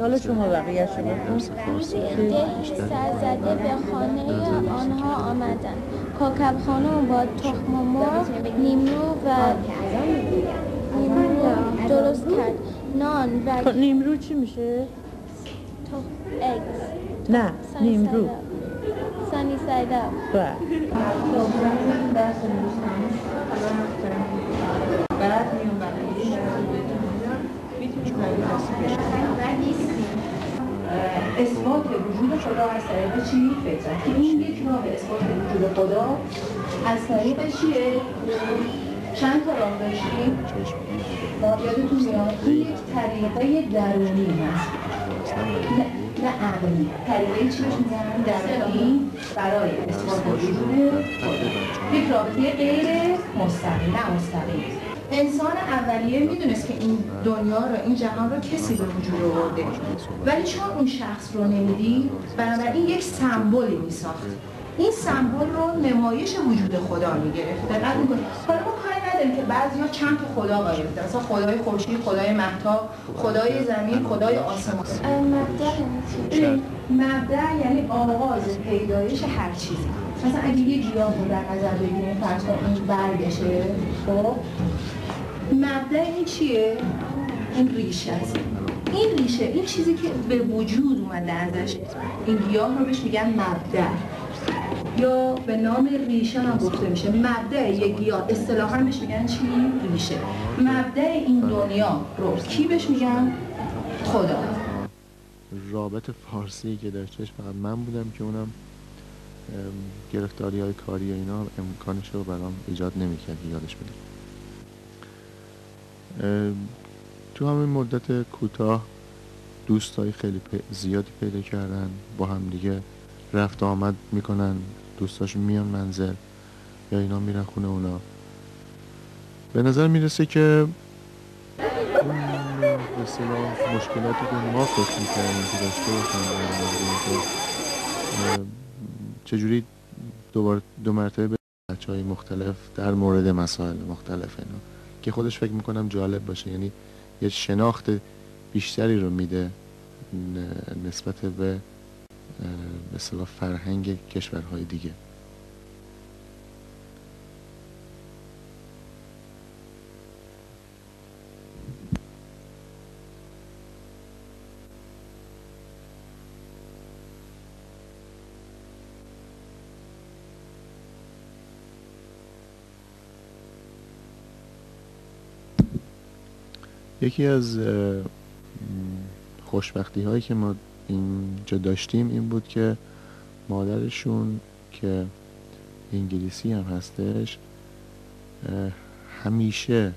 حالا شما بقیه شما روزی عده‌ای سرزده به خانه آنها آمدند. کاکب خانم با تخم مرغ، نیمرو درست کرد. نان و نیمرو چی میشه؟ eggs. نه نیمرو Sunny side up. اثبات وجود خدا از طریق چی؟ فطرت. که این یک راه اثبات وجود خدا از طریق چیه؟ چند تا راه داشتیم؟ یادتون میاد این یک طریقه درونی هست، نه عقلی. طریقه چی بهش میگن؟ درونی برای اثبات وجود خدا. یک رابطه غیر مستقیم، نه مستقیم. انسان اولیه میدونست که این دنیا رو، این جهان رو کسی به وجود آورده، ولی چون اون شخص رو نمیدید، بنابراین یک سمبولی میساخت. این سمبل رو نمایش وجود خدا میگرفت. دقت میکنید؟ حالا ما کاری نداریم که بعضیا چند تا خدا قائل بودن، مثلا خدای خورشید، خدای مهتاب، خدای زمین، خدای آسمان. مبدأ یعنی آغاز پیدایش هر چیزی. مثلا اگه یه گیاه رو در نظر بگیریم، فرض کنیم این برگشه، خب مبدأ این چیه؟ این ریشه است. این ریشه، این چیزی که به وجود اومده ازش، این گیاه رو بهش میگن مبدأ، یا به نام ریشه هم گفته میشه. مبدأ یک گیاه اصطلاحاً بهش میگن چی؟ ریشه. مبدأ این دنیا رو کی بهش میگن؟ خدا. رابط فارسی که داشتش فقط من بودم که اونم گرفتاری های کاری و اینا امکانش رو برام ایجاد نمی‌کرد یادش بدم. تو همین مدت کوتاه دوستای خیلی زیادی پیدا کردن، با هم دیگه رفت آمد میکنن، دوستاشون میان منزل یا اینا میرن خونه اونا. به نظر میرسه که اون به اصطلاح مشکلاتی که ما فکر میکردیم که داشته باشن چجوری دو مرتبه به بچه‌های مختلف در مورد مسائل مختلف اینا که خودش فکر میکنم جالب باشه، یعنی یه شناخت بیشتری رو میده نسبت به اصطلاح فرهنگ کشورهای دیگه. یکی از خوشبختی هایی که ما اینجا داشتیم این بود که مادرشون که انگلیسی هم هستش همیشه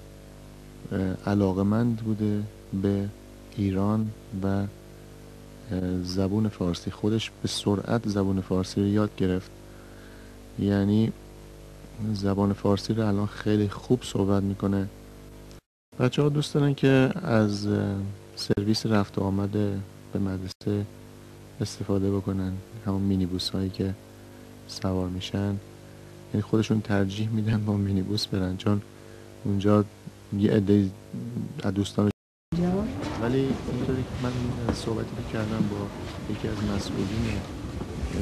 علاقمند بوده به ایران و زبون فارسی. خودش به سرعت زبون فارسی رو یاد گرفت، یعنی زبان فارسی رو الان خیلی خوب صحبت میکنه. بچه ها دوست دارن که از سرویس رفت و آمد به مدرسه استفاده بکنن، همون مینیبوس هایی که سوار میشن، یعنی خودشون ترجیح میدن با مینیبوس برن چون اونجا یه عده از دوستان. ولی اینطوری که من صحبتی که کردم با یکی از مسئولین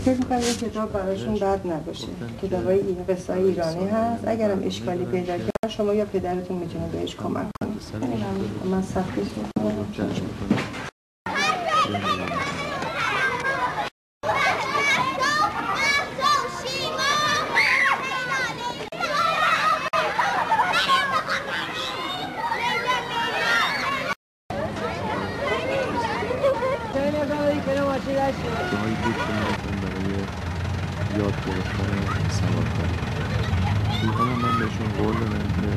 فکر می‌کنم این کتاب براشون بد نباشه. کتابای این قصه ایرانی هست، اگرم اشکالی پیدا کرد شما یا پدرتون میتونه بهش کمک کنید. من صفحه‌اش می‌کنم. جایی بود که من برای یاد گرفتن سوارکاری می‌کنم. من بهشون قول دادم که